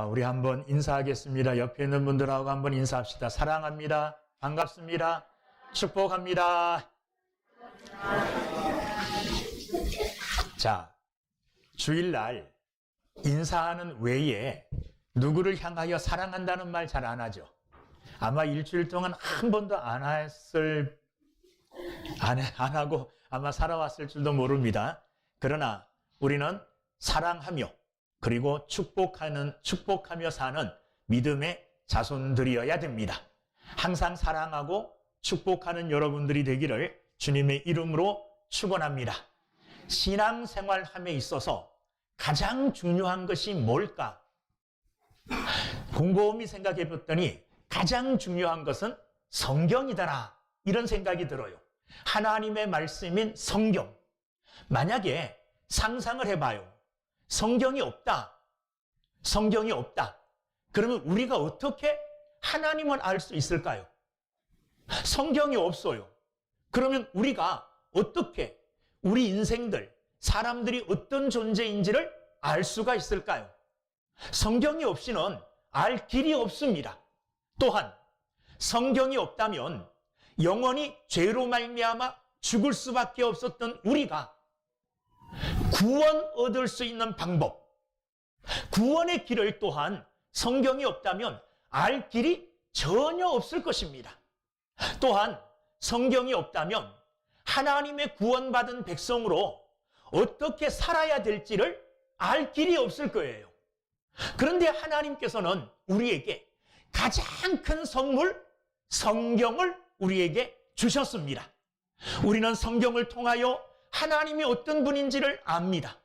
우리 한번 인사하겠습니다. 옆에 있는 분들하고 한번 인사합시다. 사랑합니다. 반갑습니다. 축복합니다. 자, 주일날 인사하는 외에 누구를 향하여 사랑한다는 말 잘 안 하죠. 아마 일주일 동안 한 번도 안 하고 아마 살아왔을 줄도 모릅니다. 그러나 우리는 사랑하며 그리고 축복하며 사는 믿음의 자손들이어야 됩니다. 항상 사랑하고 축복하는 여러분들이 되기를 주님의 이름으로 축원합니다. 신앙생활함에 있어서 가장 중요한 것이 뭘까? 곰곰이 생각해 봤더니 가장 중요한 것은 성경이더라, 이런 생각이 들어요. 하나님의 말씀인 성경. 만약에 상상을 해봐요. 성경이 없다. 그러면 우리가 어떻게 하나님을 알 수 있을까요? 성경이 없어요. 그러면 우리가 어떻게 우리 인생들, 사람들이 어떤 존재인지를 알 수가 있을까요? 성경이 없이는 알 길이 없습니다. 또한 성경이 없다면 영원히 죄로 말미암아 죽을 수밖에 없었던 우리가 구원 얻을 수 있는 방법, 구원의 길을 또한 성경이 없다면 알 길이 전혀 없을 것입니다. 또한 성경이 없다면 하나님의 구원받은 백성으로 어떻게 살아야 될지를 알 길이 없을 거예요. 그런데 하나님께서는 우리에게 가장 큰 선물, 성경을 우리에게 주셨습니다. 우리는 성경을 통하여 하나님이 어떤 분인지를 압니다.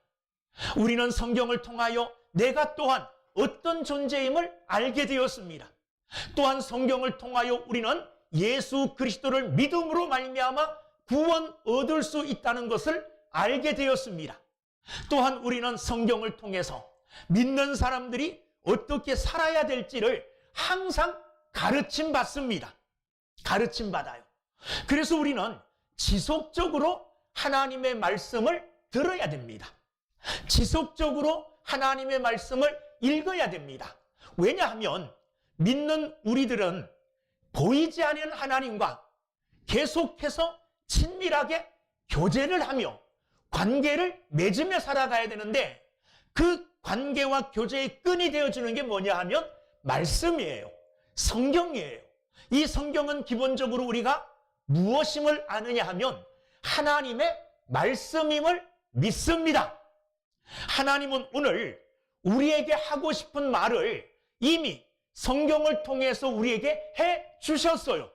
우리는 성경을 통하여 내가 또한 어떤 존재임을 알게 되었습니다. 또한 성경을 통하여 우리는 예수 그리스도를 믿음으로 말미암아 구원 얻을 수 있다는 것을 알게 되었습니다. 또한 우리는 성경을 통해서 믿는 사람들이 어떻게 살아야 될지를 항상 가르침 받습니다. 가르침 받아요. 그래서 우리는 지속적으로 하나님의 말씀을 들어야 됩니다. 지속적으로 하나님의 말씀을 읽어야 됩니다. 왜냐하면 믿는 우리들은 보이지 않는 하나님과 계속해서 친밀하게 교제를 하며 관계를 맺으며 살아가야 되는데, 그 관계와 교제의 끈이 되어주는 게 뭐냐 하면 말씀이에요. 성경이에요. 이 성경은 기본적으로 우리가 무엇임을 아느냐 하면 하나님의 말씀임을 믿습니다. 하나님은 오늘 우리에게 하고 싶은 말을 이미 성경을 통해서 우리에게 해 주셨어요.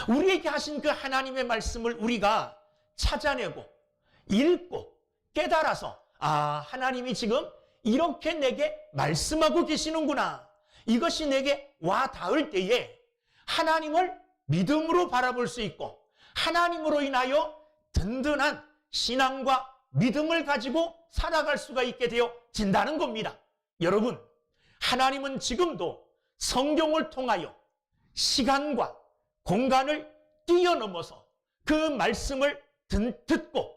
우리에게 하신 그 하나님의 말씀을 우리가 찾아내고 읽고 깨달아서, 하나님이 지금 이렇게 내게 말씀하고 계시는구나, 이것이 내게 와 닿을 때에 하나님을 믿음으로 바라볼 수 있고 하나님으로 인하여 든든한 신앙과 믿음을 가지고 살아갈 수가 있게 되어진다는 겁니다. 여러분, 하나님은 지금도 성경을 통하여 시간과 공간을 뛰어넘어서 그 말씀을 듣고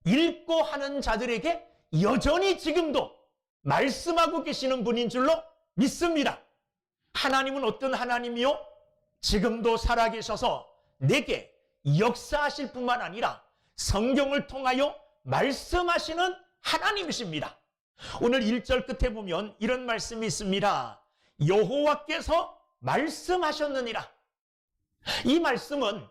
읽고 하는 자들에게 여전히 지금도 말씀하고 계시는 분인 줄로 믿습니다. 하나님은 어떤 하나님이요? 지금도 살아계셔서 내게 역사하실 뿐만 아니라 성경을 통하여 말씀하시는 하나님이십니다. 오늘 1절 끝에 보면 이런 말씀이 있습니다. 여호와께서 말씀하셨느니라. 이 말씀은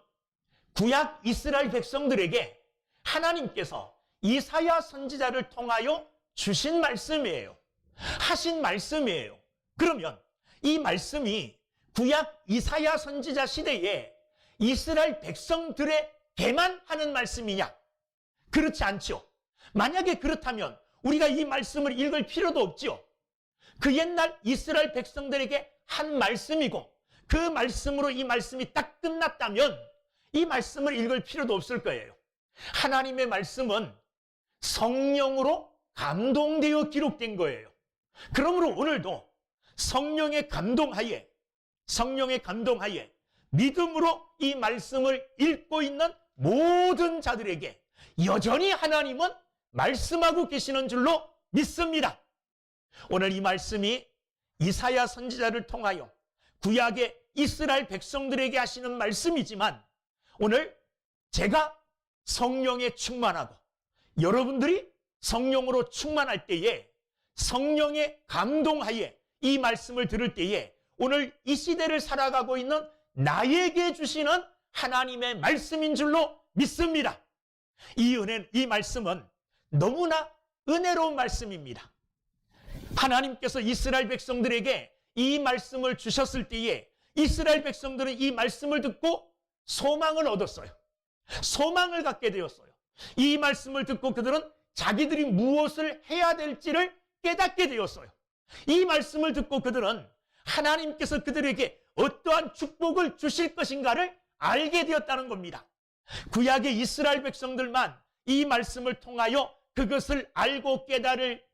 구약 이스라엘 백성들에게 하나님께서 이사야 선지자를 통하여 주신 말씀이에요. 하신 말씀이에요. 그러면 이 말씀이 구약 이사야 선지자 시대에 이스라엘 백성들에게만 하는 말씀이냐? 그렇지 않죠. 만약에 그렇다면 우리가 이 말씀을 읽을 필요도 없죠. 그 옛날 이스라엘 백성들에게 한 말씀이고 그 말씀으로 이 말씀이 딱 끝났다면 이 말씀을 읽을 필요도 없을 거예요. 하나님의 말씀은 성령으로 감동되어 기록된 거예요. 그러므로 오늘도 성령의 감동하에 믿음으로 이 말씀을 읽고 있는 모든 자들에게 여전히 하나님은 말씀하고 계시는 줄로 믿습니다. 오늘 이 말씀이 이사야 선지자를 통하여 구약의 이스라엘 백성들에게 하시는 말씀이지만, 오늘 제가 성령에 충만하고 여러분들이 성령으로 충만할 때에, 성령의 감동하에 이 말씀을 들을 때에 오늘 이 시대를 살아가고 있는 나에게 주시는 하나님의 말씀인 줄로 믿습니다. 이 말씀은 너무나 은혜로운 말씀입니다. 하나님께서 이스라엘 백성들에게 이 말씀을 주셨을 때에 이스라엘 백성들은 이 말씀을 듣고 소망을 얻었어요. 소망을 갖게 되었어요. 이 말씀을 듣고 그들은 자기들이 무엇을 해야 될지를 깨닫게 되었어요. 이 말씀을 듣고 그들은 하나님께서 그들에게 어떠한 축복을 주실 것인가를 알게 되었다는 겁니다. 구약의 이스라엘 백성들만 이 말씀을 통하여 그것을 알고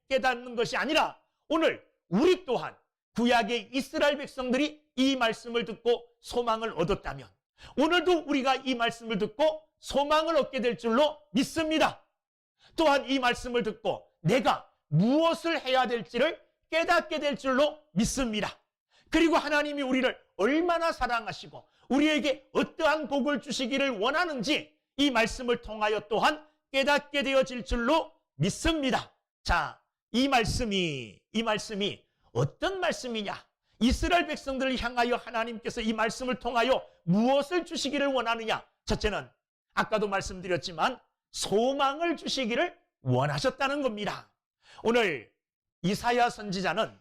깨닫는 것이 아니라, 오늘 우리 또한 구약의 이스라엘 백성들이 이 말씀을 듣고 소망을 얻었다면 오늘도 우리가 이 말씀을 듣고 소망을 얻게 될 줄로 믿습니다. 또한 이 말씀을 듣고 내가 무엇을 해야 될지를 깨닫게 될 줄로 믿습니다. 그리고 하나님이 우리를 얼마나 사랑하시고 우리에게 어떠한 복을 주시기를 원하는지 이 말씀을 통하여 또한 깨닫게 되어질 줄로 믿습니다. 자, 이 말씀이 어떤 말씀이냐? 이스라엘 백성들을 향하여 하나님께서 이 말씀을 통하여 무엇을 주시기를 원하느냐? 첫째는 아까도 말씀드렸지만 소망을 주시기를 원하셨다는 겁니다. 오늘 이사야 선지자는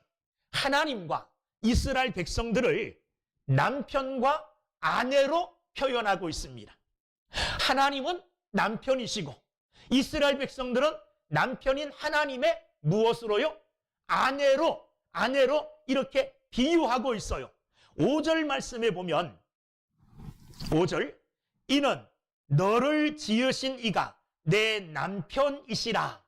하나님과 이스라엘 백성들을 남편과 아내로 표현하고 있습니다. 하나님은 남편이시고 이스라엘 백성들은 남편인 하나님의 무엇으로요? 아내로 이렇게 비유하고 있어요. 5절 말씀에 보면 5절, 이는 너를 지으신 이가 내 남편이시라.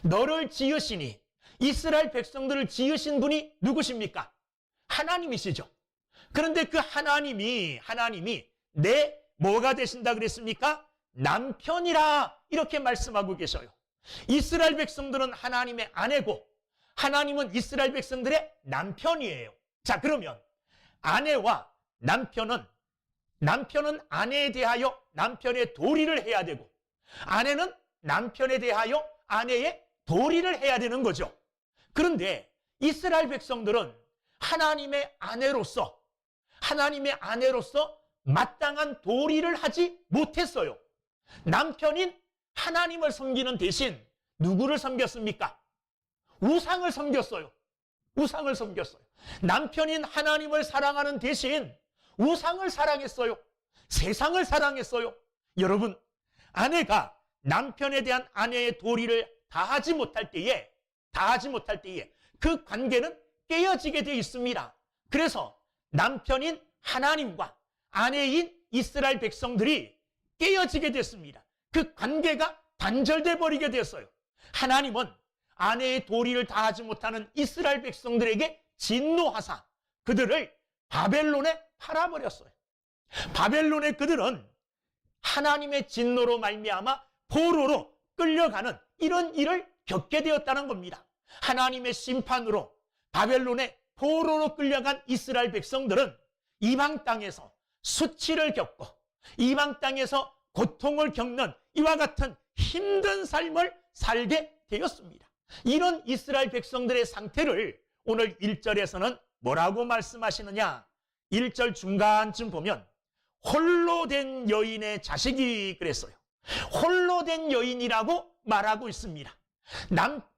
너를 지으시니, 이스라엘 백성들을 지으신 분이 누구십니까? 하나님이시죠. 그런데 그 하나님이 내 뭐가 되신다 그랬습니까? 남편이라 이렇게 말씀하고 계셔요. 이스라엘 백성들은 하나님의 아내고 하나님은 이스라엘 백성들의 남편이에요. 자, 그러면 아내와 남편은 아내에 대하여 남편의 도리를 해야 되고, 아내는 남편에 대하여 아내의 도리를 해야 되는 거죠. 그런데 이스라엘 백성들은 하나님의 아내로서 마땅한 도리를 하지 못했어요. 남편인 하나님을 섬기는 대신 누구를 섬겼습니까? 우상을 섬겼어요. 남편인 하나님을 사랑하는 대신 우상을 사랑했어요. 세상을 사랑했어요. 여러분, 아내가 남편에 대한 아내의 도리를 다하지 못할 때에 그 관계는 깨어지게 되어 있습니다. 그래서 남편인 하나님과 아내인 이스라엘 백성들이 깨어지게 됐습니다. 그 관계가 단절돼 버리게 되었어요. 하나님은 아내의 도리를 다하지 못하는 이스라엘 백성들에게 진노하사 그들을 바벨론에 팔아버렸어요. 바벨론에 그들은 하나님의 진노로 말미암아 포로로 끌려가는 이런 일을 겪게 되었다는 겁니다. 하나님의 심판으로 바벨론에 포로로 끌려간 이스라엘 백성들은 이방 땅에서 수치를 겪고 이방 땅에서 고통을 겪는 이와 같은 힘든 삶을 살게 되었습니다. 이런 이스라엘 백성들의 상태를 오늘 1절에서는 뭐라고 말씀하시느냐? 1절 중간쯤 보면 홀로 된 여인의 자식이 그랬어요. 홀로 된 여인이라고 말하고 있습니다.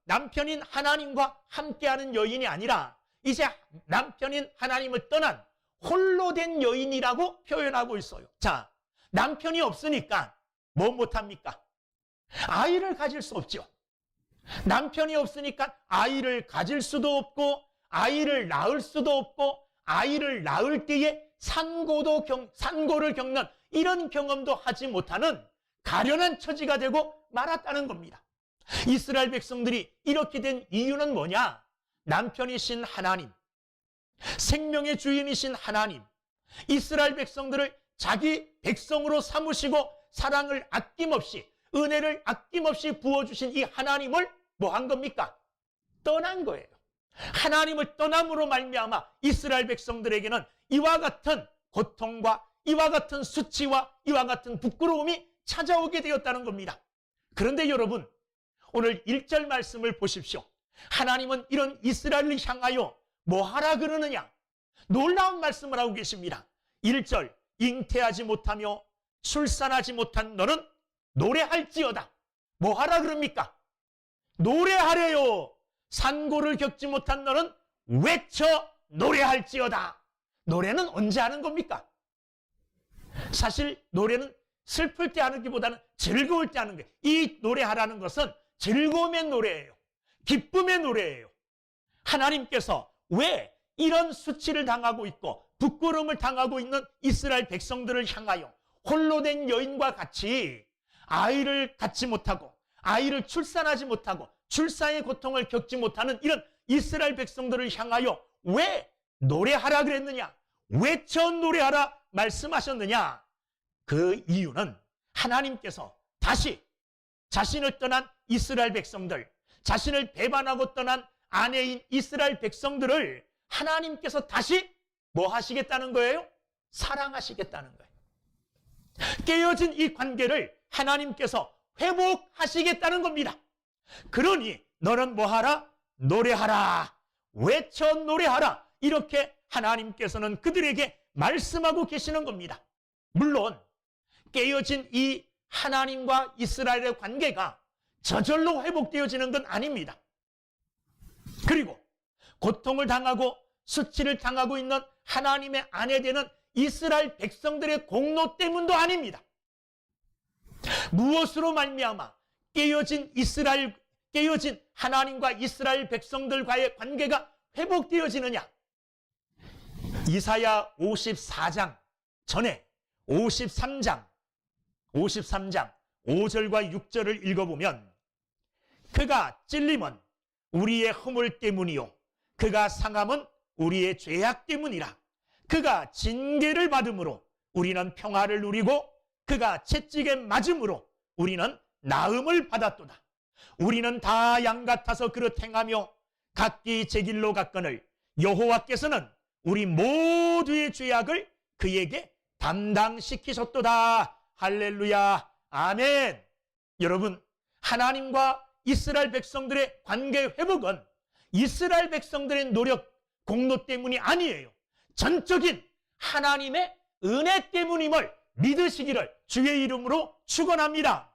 남편인 하나님과 함께하는 여인이 아니라 이제 남편인 하나님을 떠난 홀로 된 여인이라고 표현하고 있어요. 자, 남편이 없으니까 뭐 못합니까? 아이를 가질 수 없죠. 남편이 없으니까 아이를 가질 수도 없고 아이를 낳을 수도 없고 아이를 낳을 때에 산고를 겪는 이런 경험도 하지 못하는 가련한 처지가 되고 말았다는 겁니다. 이스라엘 백성들이 이렇게 된 이유는 뭐냐? 남편이신 하나님, 생명의 주인이신 하나님, 이스라엘 백성들을 자기 백성으로 삼으시고 사랑을 아낌없이, 은혜를 아낌없이 부어주신 이 하나님을 뭐 한 겁니까? 떠난 거예요. 하나님을 떠남으로 말미암아 이스라엘 백성들에게는 이와 같은 고통과 이와 같은 수치와 이와 같은 부끄러움이 찾아오게 되었다는 겁니다. 그런데 여러분, 오늘 1절 말씀을 보십시오. 하나님은 이런 이스라엘을 향하여 뭐하라 그러느냐? 놀라운 말씀을 하고 계십니다. 1절, 잉태하지 못하며 출산하지 못한 너는 노래할지어다. 뭐하라 그럽니까? 노래하래요. 산고를 겪지 못한 너는 외쳐 노래할지어다. 노래는 언제 하는 겁니까? 사실 노래는 슬플 때 하기보다는 즐거울 때 하는 거예요. 이 노래하라는 것은 즐거움의 노래예요. 기쁨의 노래예요. 하나님께서 왜 이런 수치를 당하고 있고 부끄러움을 당하고 있는 이스라엘 백성들을 향하여 홀로 된 여인과 같이 아이를 갖지 못하고 아이를 출산하지 못하고 출산의 고통을 겪지 못하는 이런 이스라엘 백성들을 향하여 왜 노래하라 그랬느냐? 외쳐 노래하라 말씀하셨느냐? 그 이유는 하나님께서 다시 자신을 떠난 이스라엘 백성들, 자신을 배반하고 떠난 아내인 이스라엘 백성들을 하나님께서 다시 뭐 하시겠다는 거예요? 사랑하시겠다는 거예요. 깨어진 이 관계를 하나님께서 회복하시겠다는 겁니다. 그러니 너는 뭐하라? 노래하라. 외쳐 노래하라. 이렇게 하나님께서는 그들에게 말씀하고 계시는 겁니다. 물론 깨어진 이 하나님과 이스라엘의 관계가 저절로 회복되어지는 건 아닙니다. 그리고 고통을 당하고 수치를 당하고 있는 하나님의 아내 되는 이스라엘 백성들의 공로 때문도 아닙니다. 무엇으로 말미암아 깨어진 하나님과 이스라엘 백성들과의 관계가 회복되어지느냐? 이사야 54장 전에 53장 5절과 6절을 읽어보면 그가 찔림은 우리의 허물 때문이요 그가 상함은 우리의 죄악 때문이라. 그가 징계를 받음으로 우리는 평화를 누리고 그가 채찍에 맞음으로 우리는 나음을 받았도다. 우리는 다 양 같아서 그릇 행하며 각기 제 길로 갔거늘 여호와께서는 우리 모두의 죄악을 그에게 담당시키셨도다. 할렐루야. 아멘. 여러분, 하나님과 이스라엘 백성들의 관계 회복은 이스라엘 백성들의 노력, 공로 때문이 아니에요. 전적인 하나님의 은혜 때문임을 믿으시기를 주의 이름으로 축원합니다.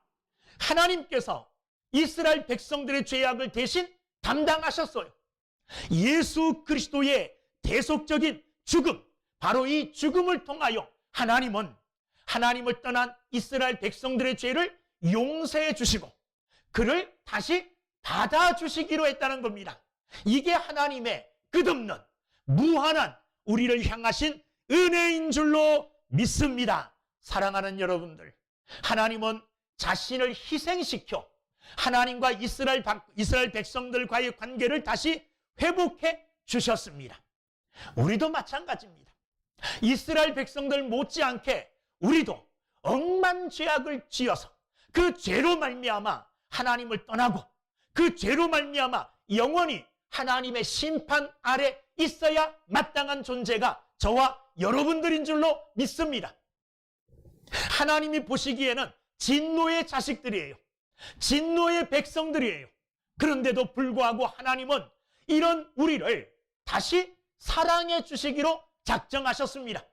하나님께서 이스라엘 백성들의 죄악을 대신 담당하셨어요. 예수 그리스도의 대속적인 죽음, 바로 이 죽음을 통하여 하나님은 하나님을 떠난 이스라엘 백성들의 죄를 용서해 주시고 그를 다시 받아주시기로 했다는 겁니다. 이게 하나님의 끝없는 무한한 우리를 향하신 은혜인 줄로 믿습니다. 사랑하는 여러분들, 하나님은 자신을 희생시켜 하나님과 이스라엘 백성들과의 관계를 다시 회복해 주셨습니다. 우리도 마찬가지입니다. 이스라엘 백성들 못지않게 우리도 억만 죄악을 지어서 그 죄로 말미암아 하나님을 떠나고 그 죄로 말미암아 영원히 하나님의 심판 아래 있어야 마땅한 존재가 저와 여러분들인 줄로 믿습니다. 하나님이 보시기에는 진노의 자식들이에요. 진노의 백성들이에요. 그런데도 불구하고 하나님은 이런 우리를 다시 사랑해 주시기로 작정하셨습니다.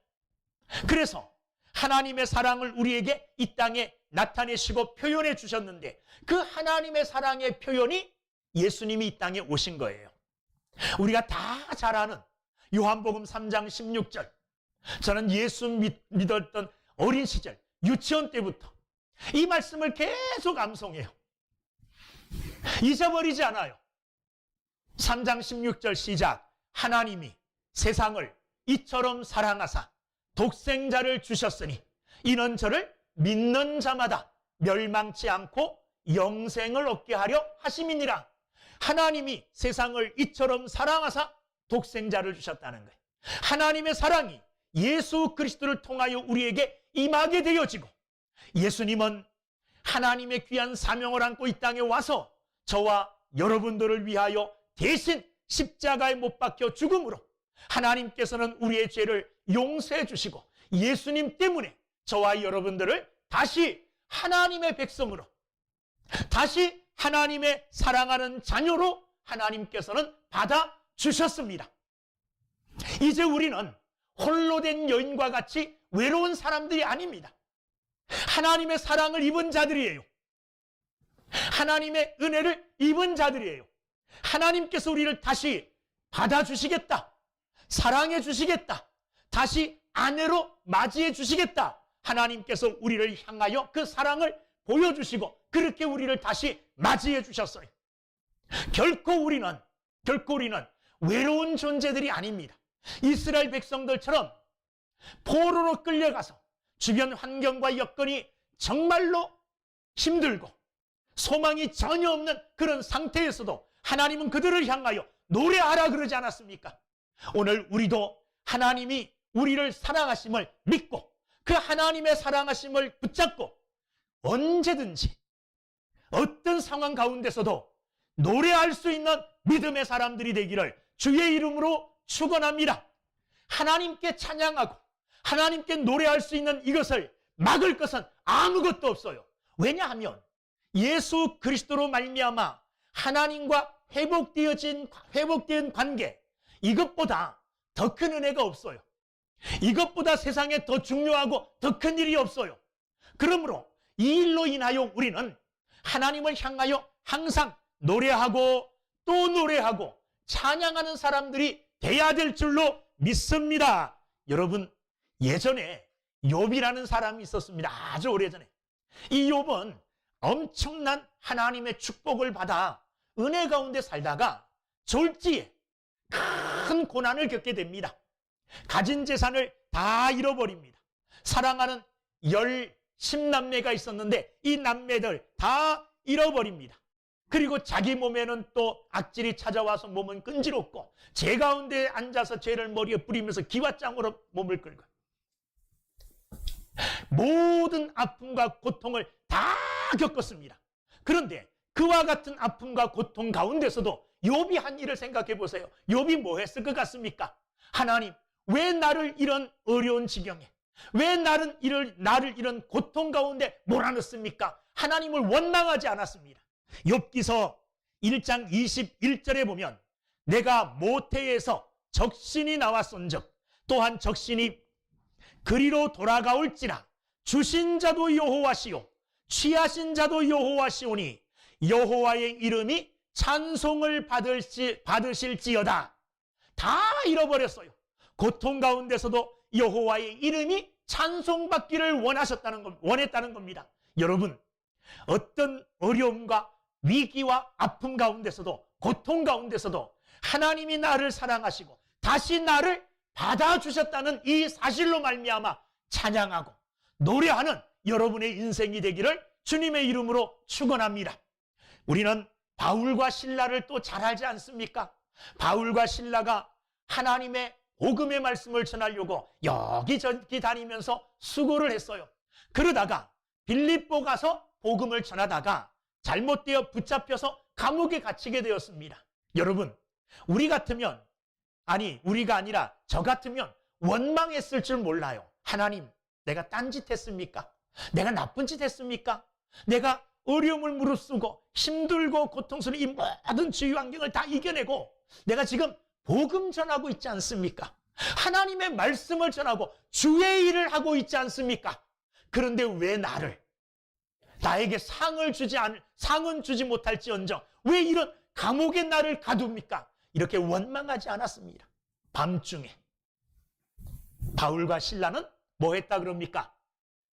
그래서 하나님의 사랑을 우리에게 이 땅에 나타내시고 표현해 주셨는데 그 하나님의 사랑의 표현이 예수님이 이 땅에 오신 거예요. 우리가 다 잘 아는 요한복음 3장 16절. 저는 예수 믿었던 어린 시절 유치원 때부터 이 말씀을 계속 암송해요. 잊어버리지 않아요. 3장 16절 시작. 하나님이 세상을 이처럼 사랑하사 독생자를 주셨으니 이는 저를 믿는 자마다 멸망치 않고 영생을 얻게 하려 하심이니라. 하나님이 세상을 이처럼 사랑하사 독생자를 주셨다는 거예요. 하나님의 사랑이 예수 그리스도를 통하여 우리에게 임하게 되어지고 예수님은 하나님의 귀한 사명을 안고 이 땅에 와서 저와 여러분들을 위하여 대신 십자가에 못 박혀 죽음으로 하나님께서는 우리의 죄를 용서해 주시고 예수님 때문에 저와 여러분들을 다시 하나님의 백성으로, 다시 하나님의 사랑하는 자녀로 하나님께서는 받아주셨습니다. 이제 우리는 홀로 된 여인과 같이 외로운 사람들이 아닙니다. 하나님의 사랑을 입은 자들이에요. 하나님의 은혜를 입은 자들이에요. 하나님께서 우리를 다시 받아주시겠다, 사랑해 주시겠다, 다시 아내로 맞이해 주시겠다. 하나님께서 우리를 향하여 그 사랑을 보여주시고 그렇게 우리를 다시 맞이해 주셨어요. 결코 우리는 외로운 존재들이 아닙니다. 이스라엘 백성들처럼 포로로 끌려가서 주변 환경과 여건이 정말로 힘들고 소망이 전혀 없는 그런 상태에서도 하나님은 그들을 향하여 노래하라 그러지 않았습니까? 오늘 우리도 하나님이 우리를 사랑하심을 믿고 그 하나님의 사랑하심을 붙잡고 언제든지 어떤 상황 가운데서도 노래할 수 있는 믿음의 사람들이 되기를 주의 이름으로 축원합니다. 하나님께 찬양하고 하나님께 노래할 수 있는 이것을 막을 것은 아무것도 없어요. 왜냐하면 예수 그리스도로 말미암아 하나님과 회복된 관계, 이것보다 더 큰 은혜가 없어요. 이것보다 세상에 더 중요하고 더 큰 일이 없어요. 그러므로 이 일로 인하여 우리는 하나님을 향하여 항상 노래하고 또 노래하고 찬양하는 사람들이 돼야 될 줄로 믿습니다. 여러분, 예전에 욥이라는 사람이 있었습니다. 아주 오래전에. 이 욥은 엄청난 하나님의 축복을 받아 은혜 가운데 살다가 졸지에 큰 고난을 겪게 됩니다. 가진 재산을 다 잃어버립니다. 사랑하는 10남매가 있었는데 이 남매들 다 잃어버립니다. 그리고 자기 몸에는 또 악질이 찾아와서 몸은 끈질없고 죄 가운데 앉아서 죄를 머리에 뿌리면서 기와장으로 몸을 끌고 모든 아픔과 고통을 다 겪었습니다. 그런데 그와 같은 아픔과 고통 가운데서도 욥이 한 일을 생각해 보세요. 욥이 뭐 했을 것 같습니까? 하나님, 왜 나를 이런 어려운 지경에, 왜 나를 이런 고통 가운데 몰아넣습니까? 하나님을 원망하지 않았습니다. 욥기서 1장 21절에 보면 내가 모태에서 적신이 나왔은즉 또한 적신이 그리로 돌아가올지라 주신 자도 여호와시요 취하신 자도 여호와시오니 여호와의 이름이 찬송을 받으실지어다. 다 잃어버렸어요. 고통 가운데서도 여호와의 이름이 찬송받기를 원했다는 겁니다. 여러분, 어떤 어려움과 위기와 아픔 가운데서도 고통 가운데서도 하나님이 나를 사랑하시고 다시 나를 받아주셨다는 이 사실로 말미암아 찬양하고 노래하는 여러분의 인생이 되기를 주님의 이름으로 축원합니다. 우리는 바울과 실라를 또 잘 알지 않습니까? 바울과 실라가 하나님의 복음의 말씀을 전하려고 여기저기 다니면서 수고를 했어요. 그러다가 빌립보 가서 복음을 전하다가 잘못되어 붙잡혀서 감옥에 갇히게 되었습니다. 여러분, 우리가 아니라 저 같으면 원망했을 줄 몰라요. 하나님, 내가 딴짓 했습니까? 내가 나쁜 짓 했습니까? 내가 어려움을 무릅쓰고 힘들고 고통스러운 이 모든 주위 환경을 다 이겨내고 내가 지금 복음 전하고 있지 않습니까? 하나님의 말씀을 전하고 주의 일을 하고 있지 않습니까? 그런데 왜 나에게 상은 주지 못할지언정 왜 이런 감옥에 나를 가둡니까? 이렇게 원망하지 않았습니다. 밤중에 바울과 실라는 뭐 했다 그럽니까?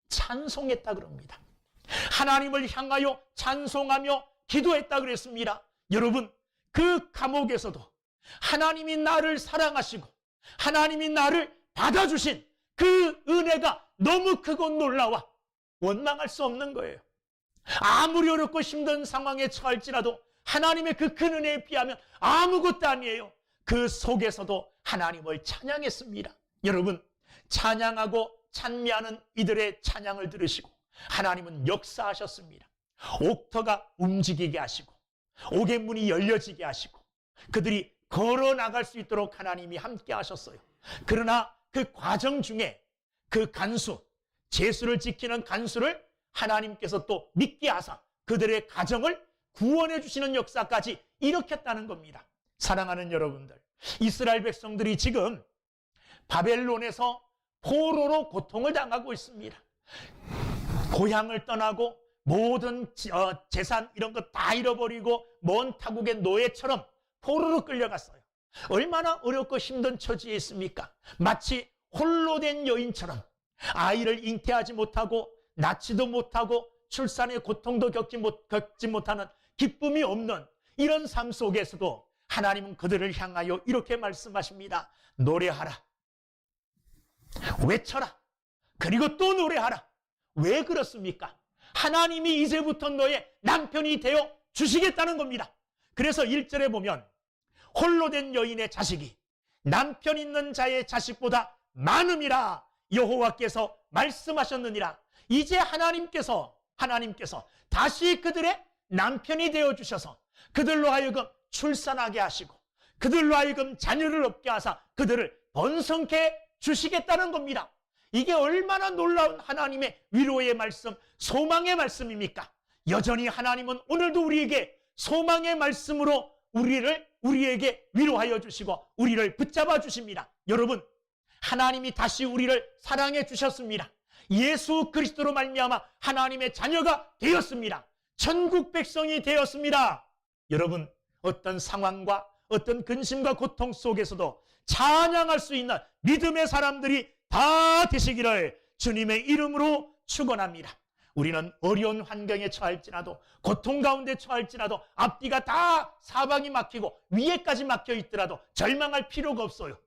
찬송했다 그럽니다. 하나님을 향하여 찬송하며 기도했다 그랬습니다. 여러분, 그 감옥에서도 하나님이 나를 사랑하시고 하나님이 나를 받아주신 그 은혜가 너무 크고 놀라워 원망할 수 없는 거예요. 아무리 어렵고 힘든 상황에 처할지라도 하나님의 그 큰 은혜에 비하면 아무것도 아니에요. 그 속에서도 하나님을 찬양했습니다. 여러분, 찬양하고 찬미하는 이들의 찬양을 들으시고 하나님은 역사하셨습니다. 옥터가 움직이게 하시고 옥의 문이 열려지게 하시고 그들이 걸어 나갈 수 있도록 하나님이 함께 하셨어요. 그러나 그 과정 중에 그 간수, 제수를 지키는 간수를 하나님께서 또 믿게 하사 그들의 가정을 구원해 주시는 역사까지 일으켰다는 겁니다. 사랑하는 여러분들, 이스라엘 백성들이 지금 바벨론에서 포로로 고통을 당하고 있습니다. 고향을 떠나고 모든 재산 이런 거 다 잃어버리고 먼 타국의 노예처럼 포로로 끌려갔어요. 얼마나 어렵고 힘든 처지에 있습니까? 마치 홀로 된 여인처럼 아이를 잉태하지 못하고 낳지도 못하고 출산의 고통도 겪지 못하는 기쁨이 없는 이런 삶 속에서도 하나님은 그들을 향하여 이렇게 말씀하십니다. 노래하라, 외쳐라, 그리고 또 노래하라. 왜 그렇습니까? 하나님이 이제부터 너의 남편이 되어 주시겠다는 겁니다. 그래서 1절에 보면 홀로 된 여인의 자식이 남편 있는 자의 자식보다 많음이라 여호와께서 말씀하셨느니라. 이제 하나님께서 다시 그들의 남편이 되어 주셔서 그들로 하여금 출산하게 하시고 그들로 하여금 자녀를 얻게 하사 그들을 번성케 주시겠다는 겁니다. 이게 얼마나 놀라운 하나님의 위로의 말씀, 소망의 말씀입니까? 여전히 하나님은 오늘도 우리에게 소망의 말씀으로 우리에게 위로하여 주시고 우리를 붙잡아 주십니다. 여러분, 하나님이 다시 우리를 사랑해 주셨습니다. 예수 그리스도로 말미암아 하나님의 자녀가 되었습니다. 천국 백성이 되었습니다. 여러분, 어떤 상황과 어떤 근심과 고통 속에서도 찬양할 수 있는 믿음의 사람들이 다 되시기를 주님의 이름으로 축원합니다. 우리는 어려운 환경에 처할지라도 고통 가운데 처할지라도 앞뒤가 다 사방이 막히고 위에까지 막혀 있더라도 절망할 필요가 없어요.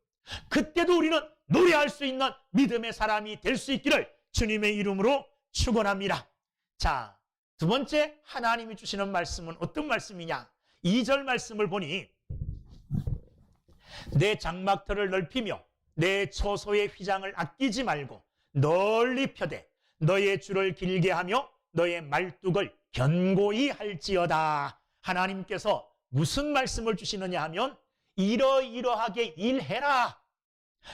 그때도 우리는 노래할 수 있는 믿음의 사람이 될 수 있기를 주님의 이름으로 축원합니다. 자, 두 번째 하나님이 주시는 말씀은 어떤 말씀이냐? 2절 말씀을 보니 내 장막터를 넓히며 내 처소의 휘장을 아끼지 말고 널리 펴되 너의 줄을 길게 하며 너의 말뚝을 견고히 할지어다. 하나님께서 무슨 말씀을 주시느냐 하면 이러이러하게 일해라.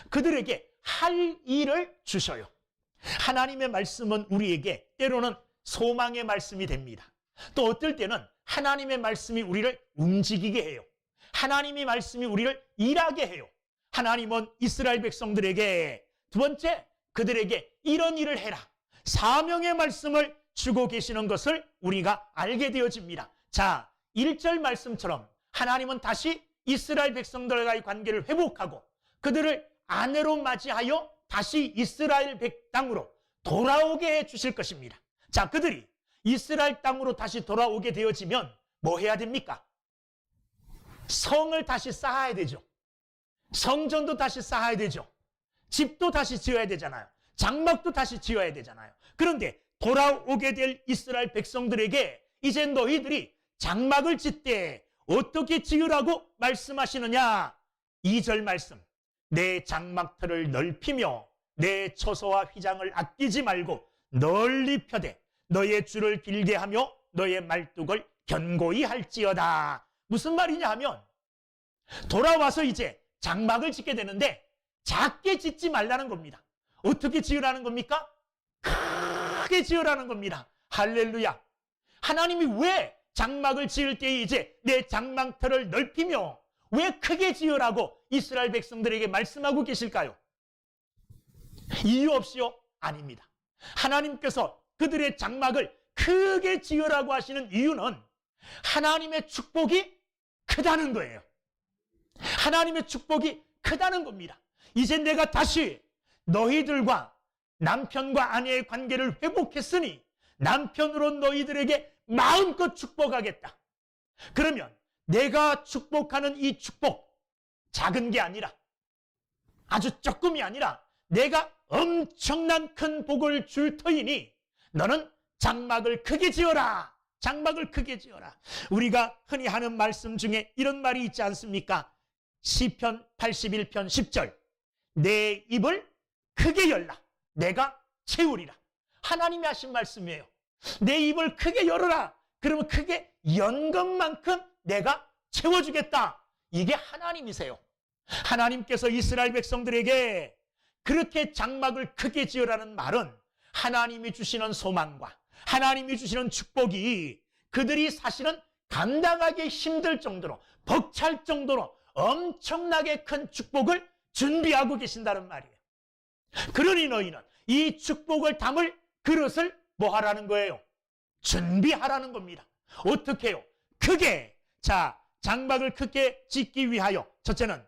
그들에게 할 일을 주셔요. 하나님의 말씀은 우리에게 때로는 소망의 말씀이 됩니다. 또 어떨 때는 하나님의 말씀이 우리를 움직이게 해요. 하나님의 말씀이 우리를 일하게 해요. 하나님은 이스라엘 백성들에게 두 번째, 그들에게 이런 일을 해라, 사명의 말씀을 주고 계시는 것을 우리가 알게 되어집니다. 자, 1절 말씀처럼 하나님은 다시 이스라엘 백성들과의 관계를 회복하고 그들을 아내로 맞이하여 다시 이스라엘 땅으로 돌아오게 해 주실 것입니다. 자, 그들이 이스라엘 땅으로 다시 돌아오게 되어지면 뭐 해야 됩니까? 성을 다시 쌓아야 되죠. 성전도 다시 쌓아야 되죠. 집도 다시 지어야 되잖아요. 장막도 다시 지어야 되잖아요. 그런데 돌아오게 될 이스라엘 백성들에게 이제 너희들이 장막을 짓되 어떻게 지으라고 말씀하시느냐? 2절 말씀, 내 장막터를 넓히며 내 처소와 휘장을 아끼지 말고 널리 펴되 너의 줄을 길게 하며 너의 말뚝을 견고히 할지어다. 무슨 말이냐 하면 돌아와서 이제 장막을 짓게 되는데 작게 짓지 말라는 겁니다. 어떻게 지으라는 겁니까? 크게 지으라는 겁니다. 할렐루야. 하나님이 왜 장막을 지을 때 이제 내 장막터를 넓히며 왜 크게 지으라고 이스라엘 백성들에게 말씀하고 계실까요? 이유 없이요? 아닙니다. 하나님께서 그들의 장막을 크게 지으라고 하시는 이유는 하나님의 축복이 크다는 거예요. 하나님의 축복이 크다는 겁니다. 이제 내가 다시 너희들과 남편과 아내의 관계를 회복했으니 남편으로 너희들에게 마음껏 축복하겠다. 그러면 내가 축복하는 이 축복, 작은 게 아니라, 아주 조금이 아니라 내가 엄청난 큰 복을 줄 터이니 너는 장막을 크게 지어라. 장막을 크게 지어라. 우리가 흔히 하는 말씀 중에 이런 말이 있지 않습니까? 시편 81편 10절, 내 입을 크게 열라. 내가 채우리라. 하나님이 하신 말씀이에요. 내 입을 크게 열어라. 그러면 크게 연 것만큼 내가 채워주겠다. 이게 하나님이세요. 하나님께서 이스라엘 백성들에게 그렇게 장막을 크게 지으라는 말은 하나님이 주시는 소망과 하나님이 주시는 축복이 그들이 사실은 감당하기 힘들 정도로, 벅찰 정도로 엄청나게 큰 축복을 준비하고 계신다는 말이에요. 그러니 너희는 이 축복을 담을 그릇을 뭐 하라는 거예요? 준비하라는 겁니다. 어떻게 해요? 크게. 자, 장막을 크게 짓기 위하여 첫째는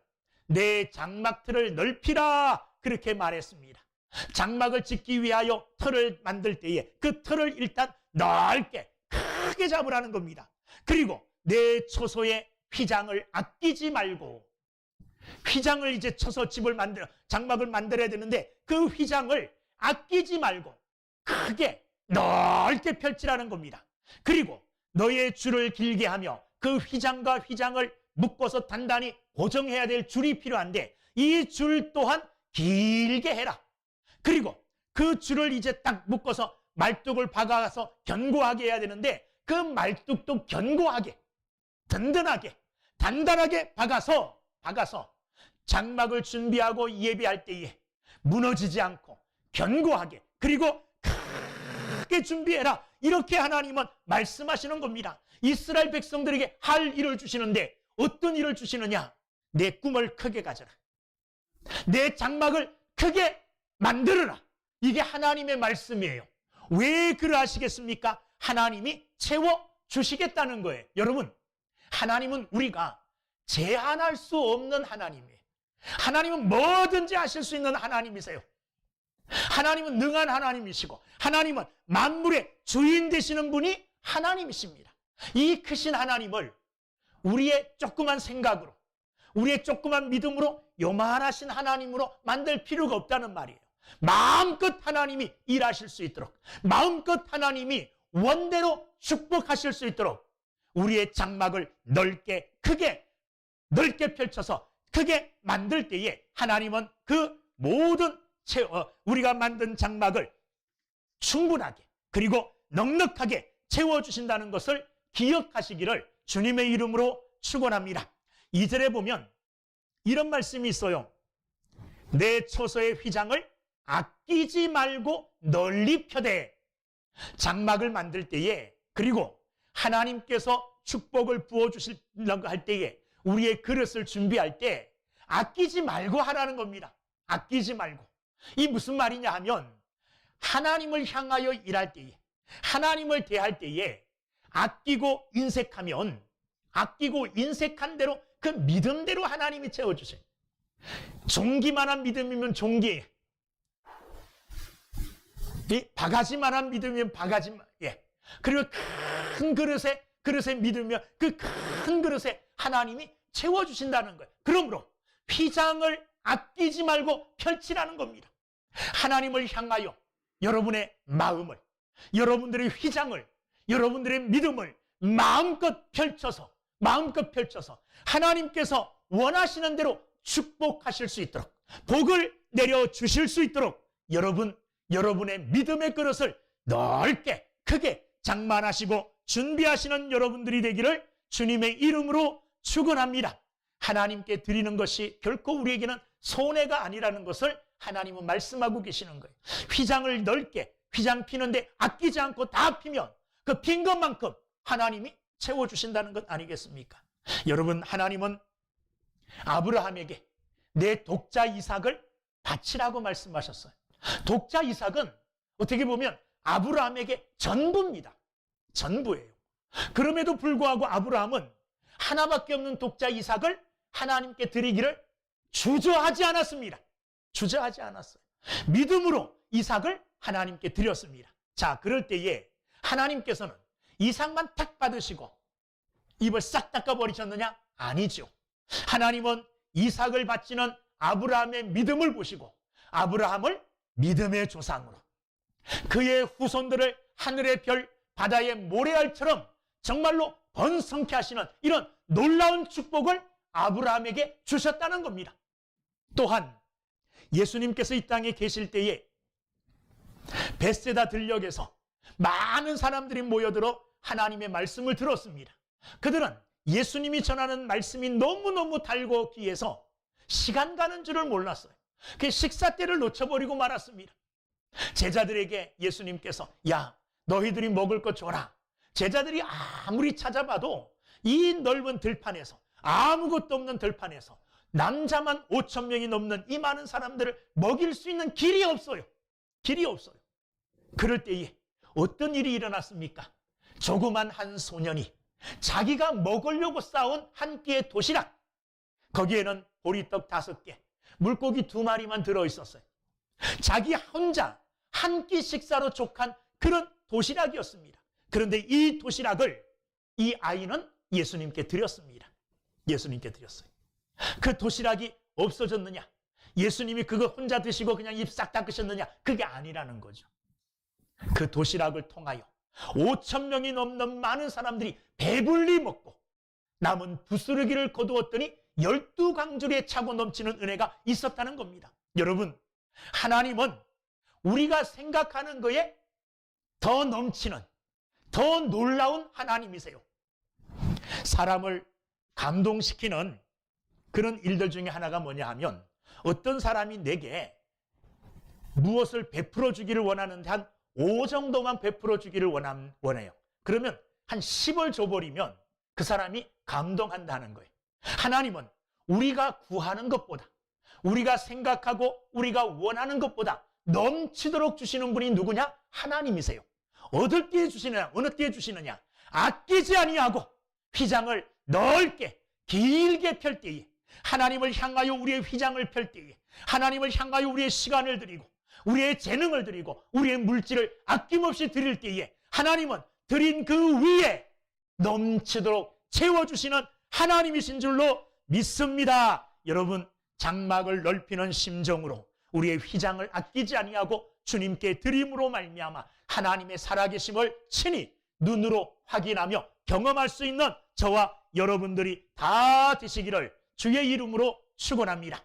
내 장막 틀을 넓히라, 그렇게 말했습니다. 장막을 짓기 위하여 틀을 만들 때에 그 틀을 일단 넓게 크게 잡으라는 겁니다. 그리고 내 초소의 휘장을 아끼지 말고, 휘장을 이제 쳐서 장막을 만들어야 되는데 그 휘장을 아끼지 말고 크게 넓게 펼치라는 겁니다. 그리고 너의 줄을 길게 하며 그 휘장과 휘장을 묶어서 단단히 고정해야 될 줄이 필요한데 이 줄 또한 길게 해라. 그리고 그 줄을 이제 딱 묶어서 말뚝을 박아서 견고하게 해야 되는데 그 말뚝도 견고하게, 든든하게, 단단하게 박아서 장막을 준비하고 예배할 때에 무너지지 않고 견고하게, 그리고 크게 준비해라. 이렇게 하나님은 말씀하시는 겁니다. 이스라엘 백성들에게 할 일을 주시는데 어떤 일을 주시느냐? 내 꿈을 크게 가져라. 내 장막을 크게 만들어라. 이게 하나님의 말씀이에요. 왜 그러하시겠습니까? 하나님이 채워주시겠다는 거예요. 여러분, 하나님은 우리가 제한할 수 없는 하나님이에요. 하나님은 뭐든지 하실 수 있는 하나님이세요. 하나님은 능한 하나님이시고 하나님은 만물의 주인 되시는 분이 하나님이십니다. 이 크신 하나님을 우리의 조그만 생각으로, 우리의 조그만 믿음으로 요만하신 하나님으로 만들 필요가 없다는 말이에요. 마음껏 하나님이 일하실 수 있도록, 마음껏 하나님이 원대로 축복하실 수 있도록 우리의 장막을 넓게, 크게, 넓게 펼쳐서 크게 만들 때에 하나님은 그 모든 우리가 만든 장막을 충분하게 그리고 넉넉하게 채워주신다는 것을 기억하시기를 주님의 이름으로 축원합니다. 2절에 보면 이런 말씀이 있어요. 내 초소의 휘장을 아끼지 말고 널리 펴되. 장막을 만들 때에, 그리고 하나님께서 축복을 부어주시려고 할 때에, 우리의 그릇을 준비할 때 아끼지 말고 하라는 겁니다. 아끼지 말고. 이 무슨 말이냐 하면 하나님을 향하여 일할 때에, 하나님을 대할 때에 아끼고 인색하면 아끼고 인색한 대로 그 믿음대로 하나님이 채워주세요. 종기만한 믿음이면 종기, 바가지만한 믿음이면 바가지만, 그리고 큰 그릇에 믿으면 그 큰 그릇에 하나님이 채워주신다는 거예요. 그러므로 휘장을 아끼지 말고 펼치라는 겁니다. 하나님을 향하여 여러분의 마음을, 여러분들의 휘장을, 여러분들의 믿음을 마음껏 펼쳐서 하나님께서 원하시는 대로 축복하실 수 있도록, 복을 내려주실 수 있도록 여러분의 믿음의 그릇을 넓게 크게 장만하시고 준비하시는 여러분들이 되기를 주님의 이름으로 축원합니다. 하나님께 드리는 것이 결코 우리에게는 손해가 아니라는 것을 하나님은 말씀하고 계시는 거예요. 휘장을 넓게, 휘장 피는데 아끼지 않고 다 피면 그 핀 것만큼 하나님이 채워주신다는 것 아니겠습니까? 여러분, 하나님은 아브라함에게 내 독자 이삭을 바치라고 말씀하셨어요. 독자 이삭은 어떻게 보면 아브라함에게 전부입니다. 전부예요. 그럼에도 불구하고 아브라함은 하나밖에 없는 독자 이삭을 하나님께 드리기를 주저하지 않았습니다. 주저하지 않았어요. 믿음으로 이삭을 하나님께 드렸습니다. 자, 그럴 때에 하나님께서는 이삭만 탁 받으시고 입을 싹 닦아버리셨느냐? 아니죠. 하나님은 이삭을 바치는 아브라함의 믿음을 보시고 아브라함을 믿음의 조상으로, 그의 후손들을 하늘의 별, 바다의 모래알처럼 정말로 번성케 하시는 이런 놀라운 축복을 아브라함에게 주셨다는 겁니다. 또한 예수님께서 이 땅에 계실 때에 벳세다 들녘에서 많은 사람들이 모여들어 하나님의 말씀을 들었습니다. 그들은 예수님이 전하는 말씀이 너무너무 달고 귀해서 시간 가는 줄을 몰랐어요. 그 식사 때를 놓쳐버리고 말았습니다. 제자들에게 예수님께서 야, 너희들이 먹을 것 줘라. 제자들이 아무리 찾아봐도 이 넓은 들판에서, 아무것도 없는 들판에서 남자만 5,000명이 넘는 이 많은 사람들을 먹일 수 있는 길이 없어요. 길이 없어요. 그럴 때에 어떤 일이 일어났습니까? 조그만 한 소년이 자기가 먹으려고 싸운 한 끼의 도시락, 거기에는 보리떡 5개, 물고기 2마리만 들어있었어요. 자기 혼자 한 끼 식사로 족한 그런 도시락이었습니다. 그런데 이 도시락을 이 아이는 예수님께 드렸습니다. 예수님께 드렸어요. 그 도시락이 없어졌느냐? 예수님이 그거 혼자 드시고 그냥 입 싹 닦으셨느냐? 그게 아니라는 거죠. 그 도시락을 통하여 5,000명이 넘는 많은 사람들이 배불리 먹고 남은 부스러기를 거두었더니 12강줄에 차고 넘치는 은혜가 있었다는 겁니다. 여러분, 하나님은 우리가 생각하는 거에 더 넘치는, 더 놀라운 하나님이세요. 사람을 감동시키는 그런 일들 중에 하나가 뭐냐 하면, 어떤 사람이 내게 무엇을 베풀어 주기를 원하는데 한 5 정도만 베풀어 주기를 원해요. 그러면 한 10을 줘버리면 그 사람이 감동한다는 거예요. 하나님은 우리가 구하는 것보다, 우리가 생각하고 우리가 원하는 것보다 넘치도록 주시는 분이 누구냐? 하나님이세요. 얻을 때에 주시느냐? 어느 때에 주시느냐? 아끼지 아니하고 휘장을 넓게 길게 펼 때에, 하나님을 향하여 우리의 휘장을 펼 때에, 하나님을 향하여 우리의 시간을 드리고 우리의 재능을 드리고 우리의 물질을 아낌없이 드릴 때에 하나님은 드린 그 위에 넘치도록 채워주시는 하나님이신 줄로 믿습니다. 여러분, 장막을 넓히는 심정으로 우리의 휘장을 아끼지 아니하고 주님께 드림으로 말미암아 하나님의 살아계심을 친히 눈으로 확인하며 경험할 수 있는 저와 여러분들이 다 되시기를 주의 이름으로 축원합니다.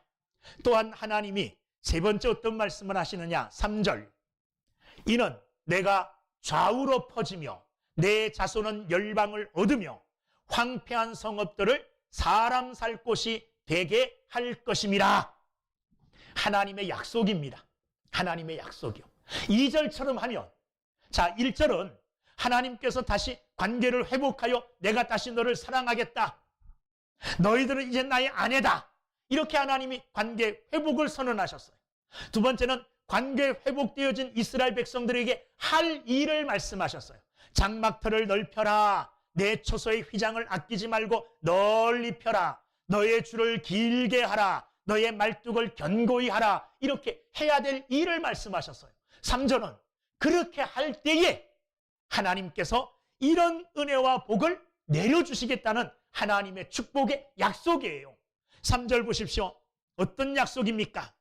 또한 하나님이 세 번째 어떤 말씀을 하시느냐? 3절, 이는 내가 좌우로 퍼지며 내 자손은 열방을 얻으며 황폐한 성읍들을 사람 살 곳이 되게 할 것임이라. 하나님의 약속입니다. 하나님의 약속이요. 2절처럼 하면, 자, 1절은 하나님께서 다시 관계를 회복하여 내가 다시 너를 사랑하겠다, 너희들은 이제 나의 아내다, 이렇게 하나님이 관계 회복을 선언하셨어요. 두 번째는 관계 회복되어진 이스라엘 백성들에게 할 일을 말씀하셨어요. 장막터를 넓혀라, 내 초소의 휘장을 아끼지 말고 널리 펴라, 너의 줄을 길게 하라, 너의 말뚝을 견고히 하라, 이렇게 해야 될 일을 말씀하셨어요. 3절은 그렇게 할 때에 하나님께서 이런 은혜와 복을 내려주시겠다는 하나님의 축복의 약속이에요. 3절 보십시오. 어떤 약속입니까?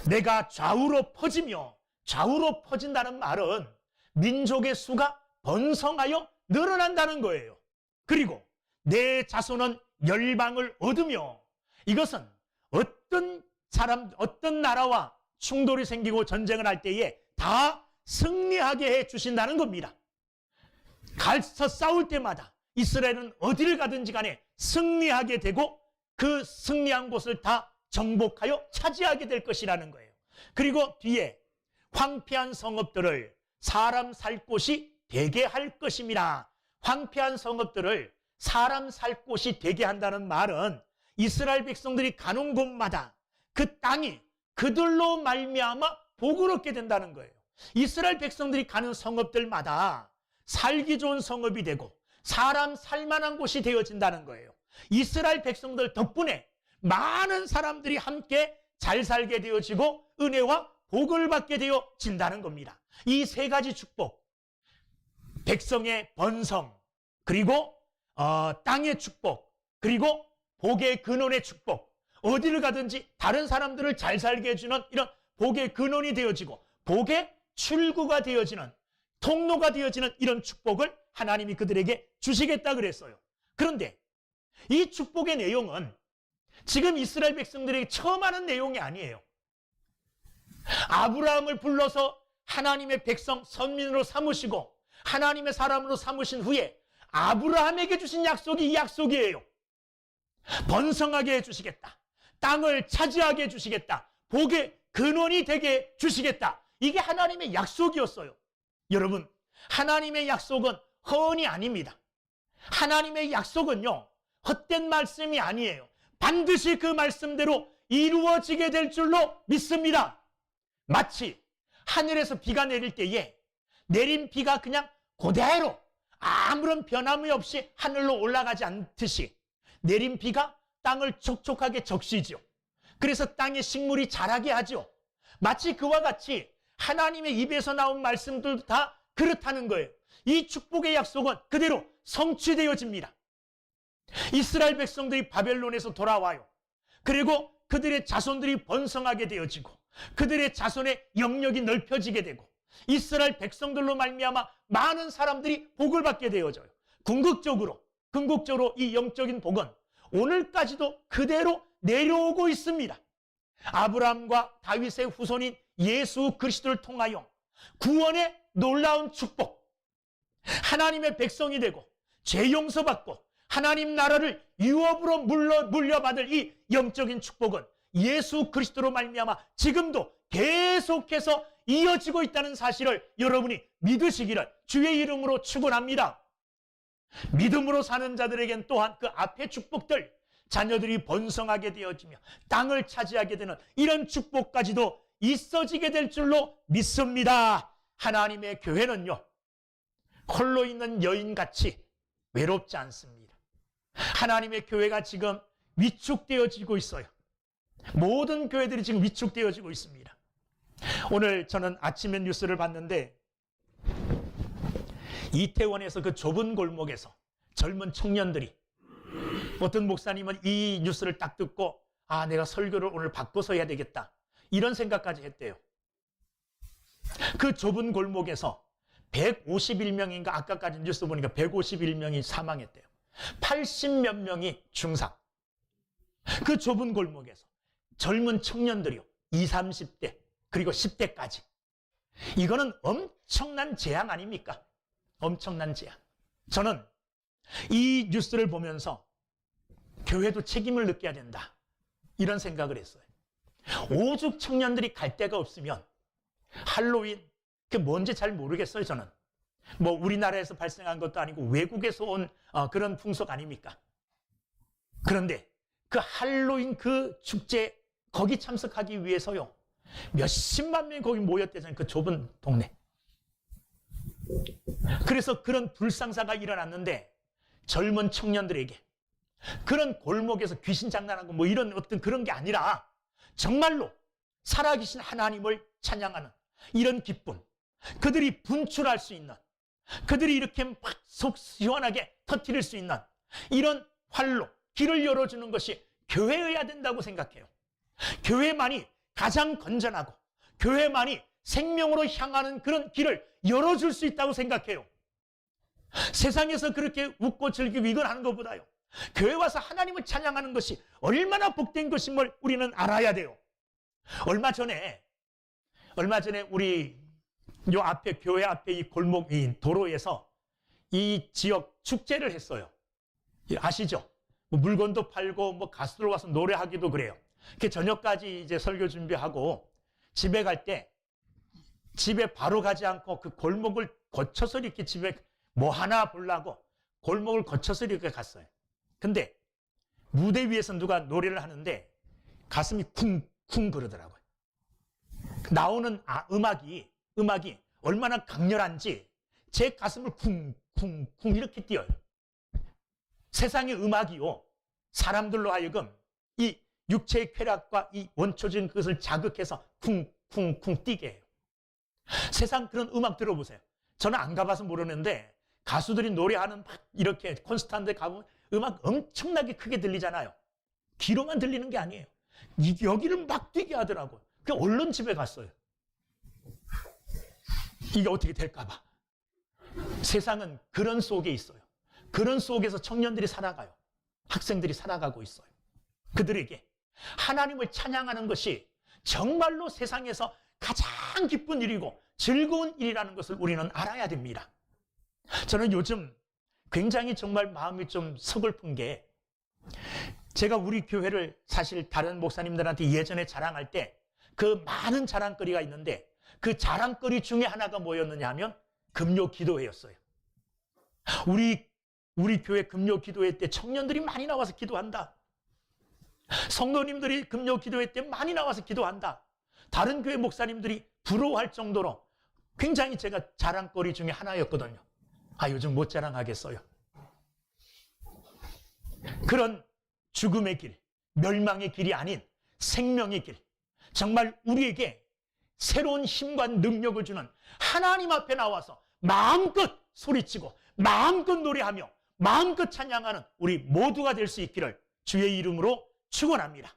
내가 좌우로 퍼지며, 좌우로 퍼진다는 말은 민족의 수가 번성하여 늘어난다는 거예요. 그리고 내 자손은 열방을 얻으며, 이것은 어떤 사람, 어떤 나라와 충돌이 생기고 전쟁을 할 때에 다 승리하게 해 주신다는 겁니다. 가서 싸울 때마다 이스라엘은 어디를 가든지 간에 승리하게 되고 그 승리한 곳을 다 정복하여 차지하게 될 것이라는 거예요. 그리고 뒤에 황폐한 성읍들을 사람 살 곳이 되게 할 것임이라. 황폐한 성읍들을 사람 살 곳이 되게 한다는 말은 이스라엘 백성들이 가는 곳마다 그 땅이 그들로 말미암아 복을 얻게 된다는 거예요. 이스라엘 백성들이 가는 성읍들마다 살기 좋은 성읍이 되고 사람 살만한 곳이 되어진다는 거예요. 이스라엘 백성들 덕분에 많은 사람들이 함께 잘 살게 되어지고 은혜와 복을 받게 되어진다는 겁니다. 이 세 가지 축복, 백성의 번성, 그리고 땅의 축복, 그리고 복의 근원의 축복, 어디를 가든지 다른 사람들을 잘 살게 해주는 이런 복의 근원이 되어지고 복의 출구가 되어지는, 통로가 되어지는 이런 축복을 하나님이 그들에게 주시겠다 그랬어요. 그런데 이 축복의 내용은 지금 이스라엘 백성들에게 처음 하는 내용이 아니에요. 아브라함을 불러서 하나님의 백성, 선민으로 삼으시고 하나님의 사람으로 삼으신 후에 아브라함에게 주신 약속이 이 약속이에요. 번성하게 해주시겠다. 땅을 차지하게 해주시겠다. 복의 근원이 되게 해주시겠다. 이게 하나님의 약속이었어요. 여러분, 하나님의 약속은 허언이 아닙니다. 하나님의 약속은요, 헛된 말씀이 아니에요. 반드시 그 말씀대로 이루어지게 될 줄로 믿습니다. 마치 하늘에서 비가 내릴 때에 내린 비가 그냥 그대로 아무런 변함이 없이 하늘로 올라가지 않듯이 내린 비가 땅을 촉촉하게 적시죠. 그래서 땅에 식물이 자라게 하죠. 마치 그와 같이 하나님의 입에서 나온 말씀들도 다 그렇다는 거예요. 이 축복의 약속은 그대로 성취되어집니다. 이스라엘 백성들이 바벨론에서 돌아와요. 그리고 그들의 자손들이 번성하게 되어지고 그들의 자손의 영역이 넓혀지게 되고 이스라엘 백성들로 말미암아 많은 사람들이 복을 받게 되어져요. 궁극적으로 이 영적인 복은 오늘까지도 그대로 내려오고 있습니다. 아브라함과 다윗의 후손인 예수 그리스도를 통하여 구원의 놀라운 축복, 하나님의 백성이 되고 죄 용서받고 하나님 나라를 유업으로 물려받을 이 영적인 축복은 예수 그리스도로 말미암아 지금도 계속해서 이어지고 있다는 사실을 여러분이 믿으시기를 주의 이름으로 축원합니다. 믿음으로 사는 자들에겐 또한 그 앞의 축복들, 자녀들이 번성하게 되어지며 땅을 차지하게 되는 이런 축복까지도 있어지게 될 줄로 믿습니다. 하나님의 교회는요, 홀로 있는 여인같이 외롭지 않습니다. 하나님의 교회가 지금 위축되어지고 있어요. 모든 교회들이 지금 위축되어지고 있습니다. 오늘 저는 아침에 뉴스를 봤는데 이태원에서 그 좁은 골목에서 젊은 청년들이, 어떤 목사님은 이 뉴스를 딱 듣고 내가 설교를 오늘 바꿔서 해야 되겠다 이런 생각까지 했대요. 그 좁은 골목에서 151명인가 아까까지 뉴스 보니까 151명이 사망했대요. 80몇 명이 중상. 그 좁은 골목에서 젊은 청년들이요, 20, 30대 그리고 10대까지. 이거는 엄청난 재앙 아닙니까? 엄청난 재앙. 저는 이 뉴스를 보면서 교회도 책임을 느껴야 된다 이런 생각을 했어요. 오죽 청년들이 갈 데가 없으면 할로윈, 그게 뭔지 잘 모르겠어요. 저는 뭐 우리나라에서 발생한 것도 아니고 외국에서 온 그런 풍속 아닙니까? 그런데 그 할로윈 그 축제 거기 참석하기 위해서요, 몇십만 명이 거기 모였대잖아요. 그 좁은 동네. 그래서 그런 불상사가 일어났는데 젊은 청년들에게 그런 골목에서 귀신 장난하고 뭐 이런 어떤 그런 게 아니라 정말로 살아계신 하나님을 찬양하는 이런 기쁨, 그들이 분출할 수 있는, 그들이 이렇게 막 속 시원하게 터뜨릴 수 있는 이런 활로 길을 열어주는 것이 교회여야 된다고 생각해요. 교회만이 가장 건전하고 교회만이 생명으로 향하는 그런 길을 열어줄 수 있다고 생각해요. 세상에서 그렇게 웃고 즐기고 이걸 하는 것보다요, 교회 와서 하나님을 찬양하는 것이 얼마나 복된 것임을 우리는 알아야 돼요. 얼마 전에 우리 요 앞에 교회 앞에 이 골목 이 도로에서 이 지역 축제를 했어요. 아시죠? 뭐 물건도 팔고 뭐 가수들 와서 노래하기도 그래요. 그 저녁까지 이제 설교 준비하고 집에 갈 때 집에 바로 가지 않고 그 골목을 거쳐서 이렇게 집에 뭐 하나 보려고 골목을 거쳐서 이렇게 갔어요. 근데 무대 위에서 누가 노래를 하는데 가슴이 쿵쿵 그러더라고요. 나오는 음악이 얼마나 강렬한지 제 가슴을 쿵쿵쿵 이렇게 뛰어요. 세상의 음악이요, 사람들로 하여금 이 육체의 쾌락과 이 원초적인 것을 자극해서 쿵쿵쿵 뛰게 해요. 세상 그런 음악 들어보세요. 저는 안 가봐서 모르는데 가수들이 노래하는 막 이렇게 콘서트 데 가보면 음악 엄청나게 크게 들리잖아요. 귀로만 들리는 게 아니에요. 여기를 막 뛰게 하더라고요. 그 얼른 집에 갔어요. 이게 어떻게 될까 봐. 세상은 그런 속에 있어요. 그런 속에서 청년들이 살아가요. 학생들이 살아가고 있어요. 그들에게 하나님을 찬양하는 것이 정말로 세상에서 가장 기쁜 일이고 즐거운 일이라는 것을 우리는 알아야 됩니다. 저는 요즘 굉장히 정말 마음이 좀 서글픈 게, 제가 우리 교회를 사실 다른 목사님들한테 예전에 자랑할 때 그 많은 자랑거리가 있는데, 그 자랑거리 중에 하나가 뭐였느냐 하면 금요 기도회였어요. 우리 교회 금요 기도회 때 청년들이 많이 나와서 기도한다. 성도님들이 금요 기도회 때 많이 나와서 기도한다. 다른 교회 목사님들이 부러워할 정도로 굉장히 제가 자랑거리 중에 하나였거든요. 요즘 못 자랑하겠어요. 그런 죽음의 길, 멸망의 길이 아닌 생명의 길, 정말 우리에게 새로운 힘과 능력을 주는 하나님 앞에 나와서 마음껏 소리치고 마음껏 노래하며 마음껏 찬양하는 우리 모두가 될 수 있기를 주의 이름으로 축원합니다.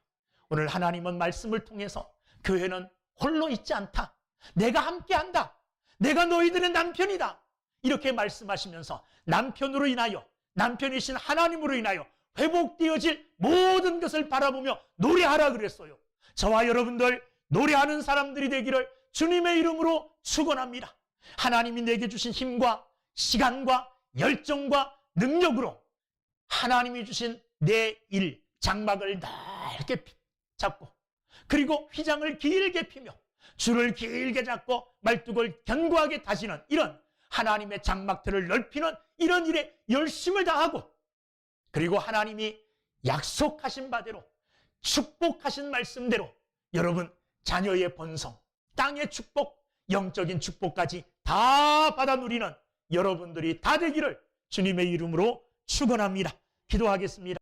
오늘 하나님은 말씀을 통해서 교회는 홀로 있지 않다. 내가 함께한다. 내가 너희들의 남편이다. 이렇게 말씀하시면서 남편으로 인하여, 남편이신 하나님으로 인하여 회복되어질 모든 것을 바라보며 노래하라 그랬어요. 저와 여러분들 노래하는 사람들이 되기를 주님의 이름으로 축원합니다. 하나님이 내게 주신 힘과 시간과 열정과 능력으로 하나님이 주신 내 일, 장막을 넓게 잡고, 그리고 휘장을 길게 피며 줄을 길게 잡고 말뚝을 견고하게 다지는 이런 하나님의 장막들을 넓히는 이런 일에 열심을 다하고, 그리고 하나님이 약속하신 바대로 축복하신 말씀대로 여러분 자녀의 번성, 땅의 축복, 영적인 축복까지 다 받아 누리는 여러분들이 다 되기를 주님의 이름으로 축원합니다. 기도하겠습니다.